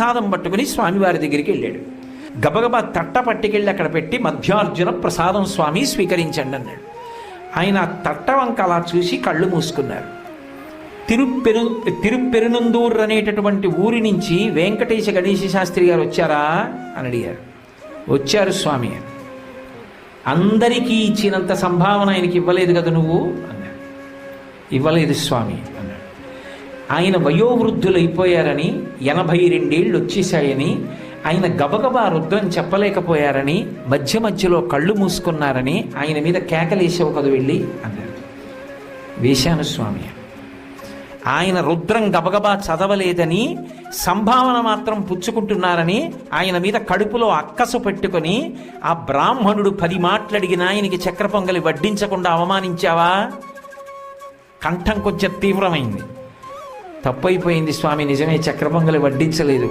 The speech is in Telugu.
ప్రసాదం పట్టుకుని స్వామివారి దగ్గరికి వెళ్ళాడు. గబగబా తట్ట పట్టుకెళ్ళి అక్కడ పెట్టి మధ్యార్జున ప్రసాదం స్వామి స్వీకరించండి అన్నాడు. ఆయన తట్ట వంక అలా చూసి కళ్ళు మూసుకున్నారు. తిరుపెరునందూర్ అనేటటువంటి ఊరి నుంచి వెంకటేశ గణేశ శాస్త్రి గారు వచ్చారా అని అడిగారు. వచ్చారు స్వామి. అందరికీ ఇచ్చినంత సంభావన ఆయనకి ఇవ్వలేదు కదా నువ్వు అన్నాడు. ఇవ్వలేదు స్వామి అన్నాడు. ఆయన వయోవృద్ధులైపోయారని 82 ఏళ్ళు వచ్చేసాయని ఆయన గబగబా రుద్రం చెప్పలేకపోయారని మధ్య మధ్యలో కళ్ళు మూసుకున్నారని ఆయన మీద కేకలేసావు కదా వెళ్ళి అన్నాడు. వేశాను స్వామి. ఆయన రుద్రం గబగబా చదవలేదని సంభావన మాత్రం పుచ్చుకుంటున్నారని ఆయన మీద కడుపులో అక్కసు పెట్టుకొని ఆ బ్రాహ్మణుడు 10 మాటలడిగిన ఆయనకి చక్ర పొంగలి వడ్డించకుండా అవమానించావా? కంఠం కొంచెం తీవ్రమైంది. తప్పైపోయింది స్వామి, నిజమే చక్ర పొంగలి వడ్డించలేదు